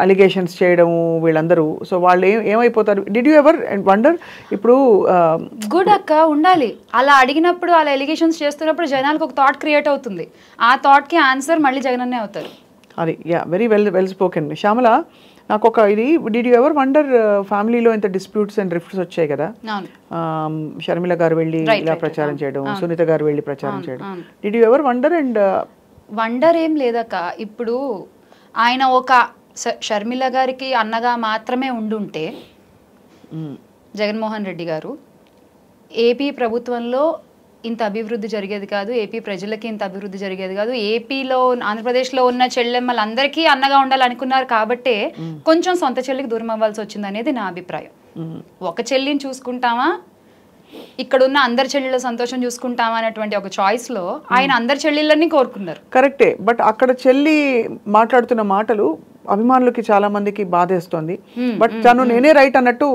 అలిగేషన్స్ చేయడము వీళ్ళందరూ, సో వాళ్ళు ఏమైపోతారు? Did you ever wonder? ఇప్పుడు గుడ్ అక్క, ఉండాలి. అలా అడిగినప్పుడు అలా ఎలిగేషన్స్ చేస్తున్నప్పుడు జనాలకు ఒక థాట్ క్రియేట్ అవుతుంది, ఆ థాట్కి ఆన్సర్ మళ్ళీ జగనన్నే అవుతారు. అది వెరీ వెల్ స్పోకెన్. శ్యామల, నాకు ఒక ఇది, డిడ్ యూ ఎవర్ వండర్ ఫ్యామిలీలో ఇంత డిస్ప్యూట్స్ అండ్ రిఫ్ట్స్ వచ్చాయి కదా, షర్మిల గారు వెళ్ళి ఇలా ప్రచారం చేయడం, సునీత గారు వెళ్ళి ప్రచారం చేయడం, did you ever wonder? And wonder ఏం లేదక్క. ఇప్పుడు ఆయన ఒక షర్మిల గారికి అన్నగా మాత్రమే ఉండుంటే జగన్మోహన్ రెడ్డి గారు, ఏపీ ప్రభుత్వంలో ఇంత అభివృద్ధి జరిగేది కాదు, ఏపీ ప్రజలకి ఇంత అభివృద్ధి జరిగేది కాదు. ఏపీలో ఆంధ్రప్రదేశ్లో ఉన్న చెల్లెమ్మలందరికీ అన్నగా ఉండాలనుకున్నారు కాబట్టే కొంచెం సొంత చెల్లికి దూరం అవ్వాల్సి వచ్చింది అనేది నా అభిప్రాయం. ఒక చెల్లిని చూసుకుంటామా, ఇక్కడున్న అందరి చెల్లెళ్ళ సంతోషం చూసుకుంటామా అనేటువంటి ఒక చాయిస్లో ఆయన అందరి చెల్లెళ్ళని కోరుకున్నారు. కరెక్టే. బట్ అక్కడ చెల్లి మాట్లాడుతున్న మాటలు అభిమానులకి చాలా మందికి బాధేస్తోంది. బట్ తను నేనే రైట్ అన్నట్టు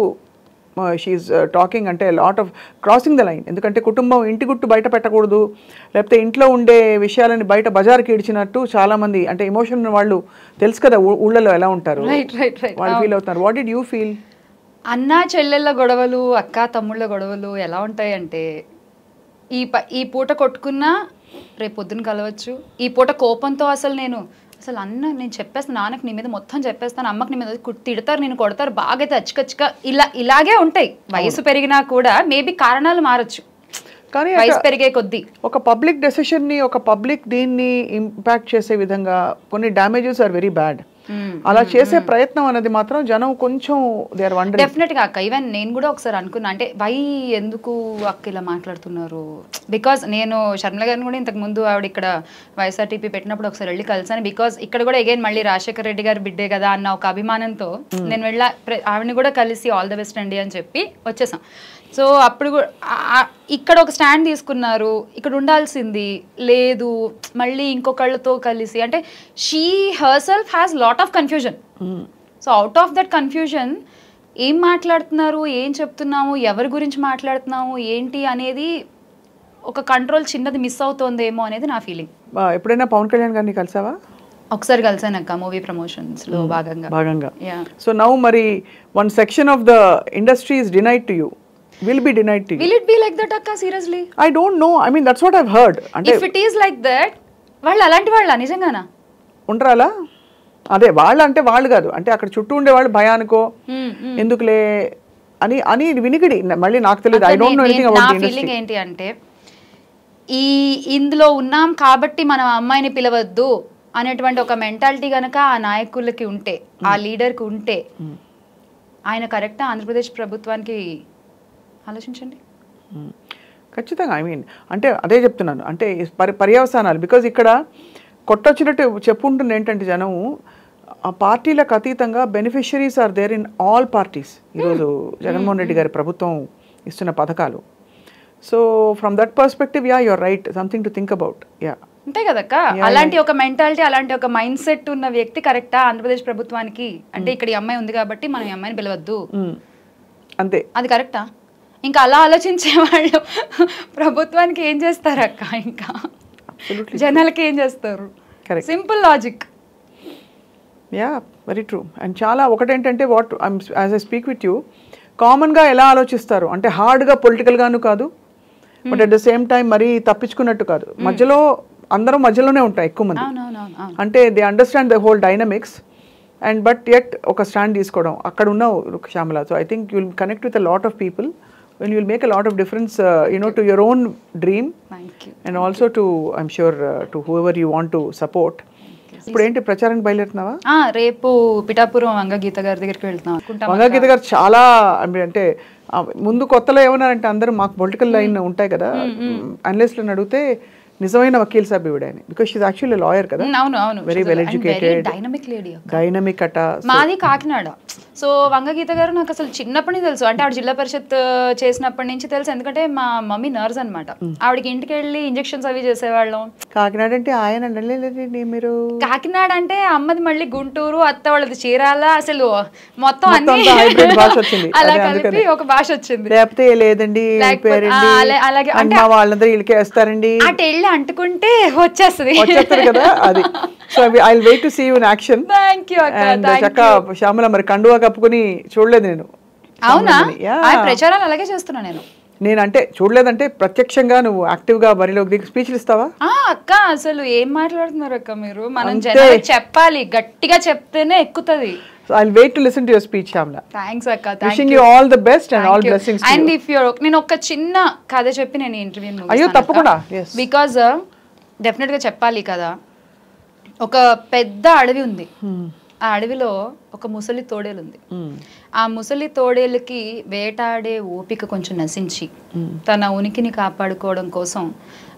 షీఈస్ టాకింగ్, అంటే lot of crossing the line. ఎందుకంటే కుటుంబం ఇంటి గుట్టు బయట పెట్టకూడదు, లేకపోతే ఇంట్లో ఉండే విషయాలని బయట బజార్కి ఇడిచినట్టు చాలా మంది, అంటే ఎమోషన్ వాళ్ళు తెలుసు కదా ఊళ్ళలో ఎలా ఉంటారు, వాళ్ళు ఫీల్ అవుతున్నారు. What did you feel? అన్నా చెల్లెళ్ళ గొడవలు, అక్క తమ్ముళ్ళ గొడవలు ఎలా ఉంటాయంటే, ఈ పూట కొట్టుకున్నా రేపు పొద్దున కలవచ్చు, ఈ పూట కోపంతో అసలు నేను అసలు అన్న నేను చెప్పేస్తాను, నాన్నకి నీ మీద మొత్తం చెప్పేస్తాను, అమ్మకి నీ మీద తిడతారు, నేను కొడతారు, బాగా అయితే అచ్చికచ్చిగా ఇలాగే ఉంటాయి. వయసు పెరిగినా కూడా మేబీ కారణాలు మారచ్చు, కానీ వయసు పెరిగే కొద్దీ. ఒక పబ్లిక్ డెసిషన్ ని, ఒక పబ్లిక్ దీన్ని ఇంపాక్ట్ చేసే విధంగా కొన్ని డ్యామేజెస్ ఆర్ వెరీ బ్యాడ్. అలా చేసే ప్రయత్నం అనేది మాత్రం జనం కొంచెం దే ఆర్ వండరింగ్. డెఫినెట్ గా అక్క, ఈవెన్ నేను కూడా ఒకసారి అనుకున్నా, అంటే ఎందుకు అక్క ఇలా మాట్లాడుతున్నారు, బికాస్ నేను షర్మిల గారిని కూడా ఇంతకు ముందు ఆవిడ ఇక్కడ వైఎస్ఆర్టీపీ పెట్టినప్పుడు ఒకసారి వెళ్ళి కలిసాను. బికాస్ ఇక్కడ కూడా అగైన్ మళ్ళీ రాజశేఖర రెడ్డి గారు బిడ్డే కదా అన్న ఒక అభిమానంతో నేను ఆవిడని కూడా కలిసి ఆల్ ద బెస్ట్ అండి అని చెప్పి వచ్చేసాం. సో అప్పుడు ఇక్కడ ఒక స్టాండ్ తీసుకున్నారు, ఇక్కడ ఉండాల్సింది లేదు, మళ్ళీ ఇంకొకళ్ళతో కలిసి, అంటే she herself has lot of confusion. So out of that confusion ఏం మాట్లాడుతున్నారు, ఏం చెప్తున్నాము, ఎవరి గురించి మాట్లాడుతున్నాము ఏంటి అనేది ఒక కంట్రోల్ చిన్నది మిస్ అవుతోందేమో అనేది నా ఫీలింగ్. ఎప్పుడైనా పవన్ కళ్యాణ్ గారిని కలిసావా? ఒకసారి కలిసానక్క, మూవీ ప్రమోషన్స్ లో భాగంగా. సో నౌ మరి one section of the industry is denied to you. Will be denied to you. Will it be like that akka? Seriously, I don't know. I mean, that's what I've heard. If it is like that, వాళ్ళు అలాంటి వాళ్ళ నిజంగానా ఉండరాలా? అదే వాళ్ళు అంటే వాళ్ళు కాదు, అంటే అక్కడ చుట్టూ ఉండే వాళ్ళు భయానికో ఎందుకులే అని వినికిడి. మళ్ళీ నాకు తెలియదు, I don't know anything about the industry. నా ఫీలింగ్ ఏంటి అంటే, ఇందులో ఉన్నాం కాబట్టి మనం అమ్మాయిని పిలవద్దు అనేటువంటి ఒక మెంటాలిటీ గనక ఆ నాయకులకి ఉంటే, ఆ లీడర్కి ఉంటే, ఆయన కరెక్టా? ఆంధ్రప్రదేశ్ ప్రభుత్వానికి ఆలోచించండి. ఖచ్చితంగా. ఐ మీన్ అంటే అదే చెప్తున్నాను, అంటే పర్యవసానాలు. బికాజ్ ఇక్కడ కొట్టొచ్చినట్టు చెప్పుంటుంది ఏంటంటే జనం ఆ పార్టీలకు అతీతంగా beneficiaries are there in all parties. ఈరోజు జగన్మోహన్ రెడ్డి గారి ప్రభుత్వం ఇస్తున్న పథకాలు. So from that perspective yeah you're right, something to think about. Yeah అంతే కదక్క, అలాంటి ఒక మెంటాలిటీ, అలాంటి ఒక మైండ్ సెట్ ఉన్న వ్యక్తి కరెక్టా ఆంధ్రప్రదేశ్ ప్రభుత్వానికి? అంటే ఇక్కడ ఈ అమ్మాయి ఉంది కాబట్టి మనం ఈ అమ్మాయిని పిలవద్దు అంతే, అది కరెక్టా? ఇంకా అలా ఆలోచించే వాళ్ళు ప్రభుత్వానికి ఏం చేస్తారు అక్క? ఇంకా జనాలకి ఏం చేస్తారు? Simple logic. Yeah very true. And చాలా ఒకటేంటంటే what as I speak with you, కామన్గా ఎలా ఆలోచిస్తారు అంటే హార్డ్గా పొలిటికల్గాను కాదు, but at the same time మరీ తప్పించుకున్నట్టు కాదు, మధ్యలో అందరం మధ్యలోనే ఉంటాయి ఎక్కువ మంది. అంటే they understand the whole dynamics and but at ఒక స్టాండ్ తీసుకోవడం. అక్కడ ఉన్నావు Shyamala. So I think you will connect with a lot of people when you will make a lot of difference to your own dream. Thank you. And also to I'm sure to whoever you want to support. ఇప్పుడు ఏంటి ప్రచారానికి బయలుదేరుతున్నావా? రేపు పిఠాపురం వంగగీత గారి దగ్గరికి వెళ్తున్నాం. వంగగీత గారు చాలా అంటే ముందు కొత్తలో ఏమన్నారంటే అందరూ మాకు పొలిటికల్ లైన్ ఉంటాయి కదా, అనలిస్ట్లను అడిగితే నిజమైన వకీల్ సాబ్ ఇవిడని, because she is actually lawyer కదా. అవును అవును, very well educated, dynamic lady, dynamic అట. మాది కాకినాడ. సో వంగగీత గారు నాకు అసలు చిన్నప్పటి నుంచి తెలుసు, అంటే ఆవిడ జిల్లా పరిషత్ చేసినప్పటి నుంచి తెలుసు, ఎందుకంటే మా మమ్మీ నర్స్ అనమాట. ఆవిడకి ఇంటికి వెళ్ళి ఇంజెక్షన్స్ అవి చేసేవాళ్ళం. కాకినాడ అంటే ఆయన మీరు, కాకినాడ అంటే అమ్మది మళ్ళీ గుంటూరు, అత్త వాళ్ళది చీరాల, అసలు మొత్తం అన్ని అలా కలిపి ఒక భాష వచ్చింది. లేకపోతే లేదండి అలాగే వాళ్ళందరూ వీళ్ళకే వేస్తారండి, అటు వెళ్ళి అంటుకుంటే వచ్చేస్తుంది కదా అది. So I will wait to see you in action. Thank you అక్క. చక్కగా శ్యామల మరి కండువా కప్పుకొని చూడలేదు నేను. అవునా? ప్రచారాలు అలాగే చేస్తున్నా నేను అంటే చూడలేదంటే ప్రత్యక్షంగా నువ్వు యాక్టివ్ గా బరిలోకి దిగి స్పీచ్లు ఇస్తావా? అక్క అసలు ఏం మాట్లాడుతున్నారు అక్క మీరు? మనం జనాలకు చెప్పాలి, గట్టిగా చెప్తేనే ఎక్కుతది. So I'll wait to listen to your speech, Shamla. Thanks akka. Thank Wishing you all the best and all blessings to you. And if you're నేను ఒక చిన్న కథ చెప్పి నేను ఇంటర్వ్యూ ముగిస్తాను. అయ్యో తప్పకుండా. Yes. Because డెఫినెట్ గా చెప్పాలి కదా. ఒక పెద్ద అడవి ఉంది. ఆ అడవిలో ఒక ముసలి తోడేలు ఉంది. ఆ ముసలి తోడేలుకి వేటాడే ఓపిక కొంచెం నశించి తన ఉనికిని కాపాడుకోవడం కోసం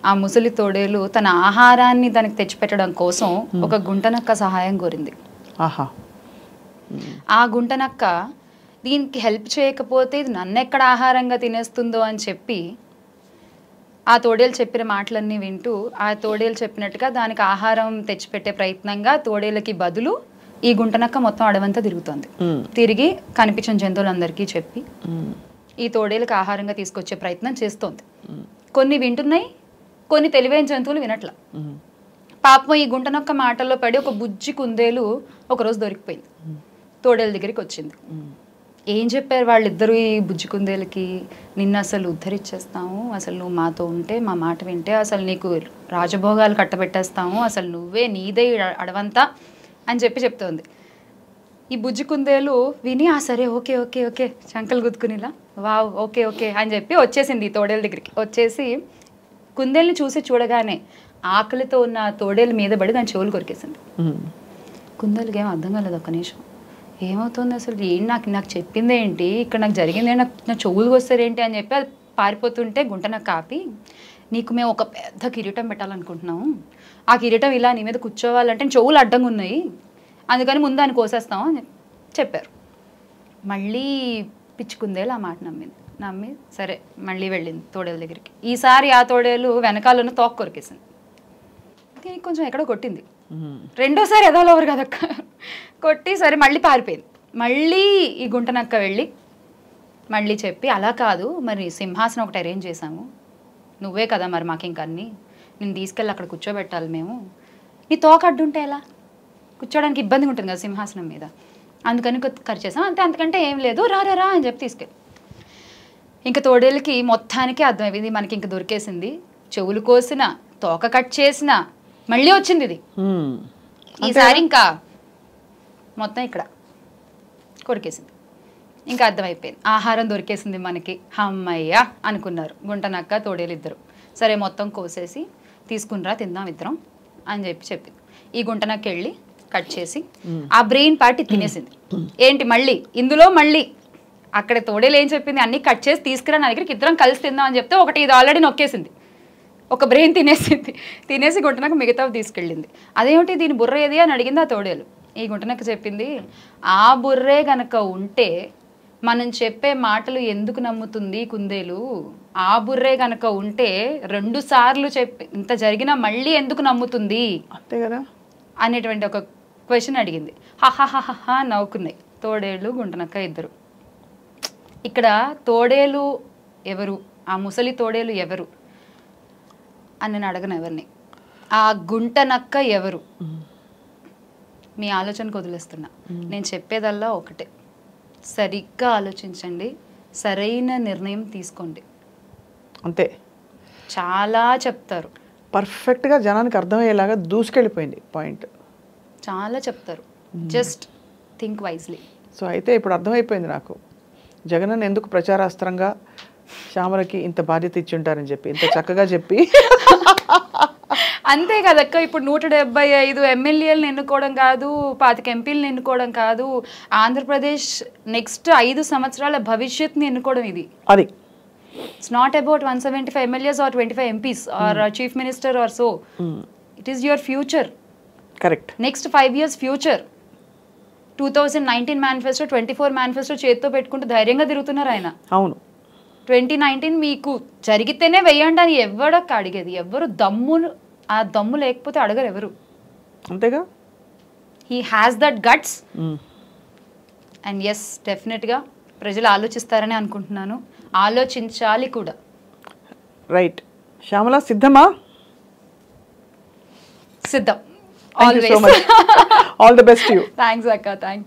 ఆ ముసలి తోడేలు తన ఆహారాన్ని దానికి తెచ్చిపెట్టడం కోసం ఒక గుంటనక్క సహాయం కోరింది. ఆహా. ఆ గుంటనక్క దీనికి హెల్ప్ చేయకపోతే ఇది నన్ను ఎక్కడ ఆహారంగా తినేస్తుందో అని చెప్పి ఆ తోడేలు చెప్పిన మాటలన్నీ వింటూ ఆ తోడేలు చెప్పినట్టుగా దానికి ఆహారం తెచ్చిపెట్టే ప్రయత్నంగా తోడేలకి బదులు ఈ గుంటనక్క మొత్తం అడవంతా తిరుగుతోంది. తిరిగి కనిపించిన జంతువులందరికీ చెప్పి ఈ తోడేలకు ఆహారంగా తీసుకొచ్చే ప్రయత్నం చేస్తోంది. కొన్ని వింటున్నాయి, కొన్ని తెలివైన జంతువులు వినట్ల. పాపం ఈ గుంటనొక్క మాటల్లో పడి ఒక బుజ్జి కుందేలు ఒకరోజు దొరికిపోయింది. తోడేల దగ్గరికి వచ్చింది. ఏం చెప్పారు వాళ్ళిద్దరు ఈ బుజ్జి కుందేలకి, నిన్ను అసలు ఉద్ధరించేస్తాము, అసలు నువ్వు మాతో ఉంటే మా మాట వింటే అసలు నీకు రాజభోగాలు కట్టబెట్టేస్తాము, అసలు నువ్వే నీదే అడవంతా అని చెప్తోంది. ఈ బుజ్జి కుందేలు విని సరే ఓకే ఓకే ఓకే చంకలు గుద్దుకునిలా వావ్ ఓకే ఓకే అని చెప్పి వచ్చేసింది ఈ తోడేల దగ్గరికి. వచ్చేసి కుందేల్ని చూడగానే ఆకలితో ఉన్న తోడేల మీద పడి దాని చెవులు కొరికేసింది. కుందేలుకి ఏం అర్థం కాలేదు. ఒక్క నిమిషం ఏమవుతుంది అసలు, నాకు చెప్పింది ఏంటి, ఇక్కడ నాకు జరిగింది నా చెవులు వస్తారేంటి అని చెప్పి అది పారిపోతుంటే గుంట నాకు కాపి, నీకు మేము ఒక పెద్ద కిరీటం పెట్టాలనుకుంటున్నాము, ఆ కిరీటం ఇలా నీ మీద కూర్చోవాలంటే చెవులు అడ్డంగా ఉన్నాయి, అందుకని ముందు దాన్ని కోసేస్తాం అని చెప్పారు. మళ్ళీ పిచ్చుకుందేలు ఆ మాట నమ్మి సరే మళ్ళీ వెళ్ళింది తోడేల దగ్గరికి. ఈసారి ఆ తోడేలు వెనకాలను తోక కొరికేసింది. దీనికి కొంచెం ఎక్కడో కొట్టింది. రెండోసారి ఎదవలవరు కదక్క కొట్టి సరే మళ్ళీ పారిపోయింది. మళ్ళీ ఈ గుంటనక్క వెళ్ళి మళ్ళీ చెప్పి అలా కాదు మరి సింహాసనం ఒకటి అరేంజ్ చేసాము, నువ్వే కదా మరి మాకు ఇంక అన్నీ, నేను తీసుకెళ్ళి అక్కడ కూర్చోబెట్టాలి మేము, నీ తోక అడ్డుంటే ఎలా, కూర్చోడానికి ఇబ్బందిగా ఉంటుంది కదా సింహాసనం మీద, అందుకని ఖర్చు చేసాం అంతే, అంతకంటే ఏం లేదు రా రా అని చెప్పి తీసుకెళ్ళి. ఇంకా తోడేళ్ళకి మొత్తానికి అర్థమైంది మనకి ఇంక దొరికేసింది, చెవులు కోసిన తోక కట్ చేసిన మళ్ళీ వచ్చింది ఇది. ఈసారి ఇంకా మొత్తం ఇక్కడ కొరికేసింది. ఇంకా అర్థమైపోయింది ఆహారం దొరికేసింది మనకి, అమ్మయ్య అనుకున్నారు గుంటనక్క తోడేలు ఇద్దరు. సరే మొత్తం కోసేసి తీసుకునిరా తిందాం ఇద్దరం అని చెప్పింది. ఈ గుంటనక్క వెళ్ళి కట్ చేసి ఆ బ్రెయిన్ పార్ట్ తినేసింది. ఏంటి మళ్ళీ ఇందులో మళ్ళీ అక్కడ తోడేలు ఏం చెప్పింది, అన్ని కట్ చేసి తీసుకురా నా దగ్గరికి ఇద్దరం కలిసి తిందాం అని చెప్తే ఒకటి ఇది ఆల్రెడీ నొక్కేసింది, ఒక బ్రెయిన్ తినేసి గుంటనక్క మిగతావి తీసుకెళ్ళింది. అదేమిటి దీని బుర్ర ఏది అని అడిగింది ఆ తోడేలు. ఈ గుంటనక్క చెప్పింది, ఆ బుర్రే గనక ఉంటే మనం చెప్పే మాటలు ఎందుకు నమ్ముతుంది కుందేలు, ఆ బుర్రే గనక ఉంటే 2 సార్లు చెప్పి ఇంత జరిగినా మళ్ళీ ఎందుకు నమ్ముతుంది అంతే కదా అనేటువంటి ఒక క్వశ్చన్ అడిగింది. హహహహ నవ్వుకున్నాయి తోడేళ్ళు గుంటనక్క ఇద్దరు. ఇక్కడ తోడేలు ఎవరు, ఆ ముసలి తోడేలు ఎవరు అని నేను అడగను ఎవరిని, ఆ గుంటనక్క ఎవరు మీ ఆలోచనకు వదిలేస్తున్నా. నేను చెప్పేదల్లా ఒకటే, సరిగ్గా ఆలోచించండి, సరైన నిర్ణయం తీసుకోండి, అంతే. చాలా చెప్తారు, పర్ఫెక్ట్గా జనానికి అర్థమయ్యేలాగా దూసుకెళ్ళిపోయింది పాయింట్, చాలా చెప్తారు, జస్ట్ థింక్ వైజ్లీ. సో అయితే ఇప్పుడు అర్థమైపోయింది నాకు జగన్ ఎందుకు ప్రచారాస్త్రంగా శ్యామలకి ఇంత బాధ్యత ఇచ్చి ఉంటారని చెప్పి, ఇంత చక్కగా చెప్పి. అంతే కదక్క, ఇప్పుడు 175 ఎమ్మెల్యేలను ఎన్నుకోవడం కాదు, 25 ఎంపీలను ఎన్నుకోవడం కాదు, ఆంధ్రప్రదేశ్ నెక్స్ట్ 5 సంవత్సరాల భవిష్యత్తుని ఎన్నుకోవడం ఇది. అది it's not about 175 MLAs or 25 MPs or chief minister or so, it is your future. Correct. Next 5 years future. 2019 manifesto 24 manifesto చేతితో పెట్టుకుంటూ ధైర్యంగా తిరుగుతున్నారు ఆయన. అవును. 2019 మీకు జరిగితేనే వెయ్యండి అని ఎవడక్క అడిగేది, ఎవరు ఆ దమ్ము లేకపోతే అడగరు ఎవరు, అంతేగా. He has that guts and yes డెఫినెట్గా ప్రజలు ఆలోచిస్తారని అనుకుంటున్నాను, ఆలోచించాలి కూడా. రైట్. శ్యామల సిద్ధమా? సిద్ధం. Always. All the best you. Thanks అక్క. థ్యాంక్స్.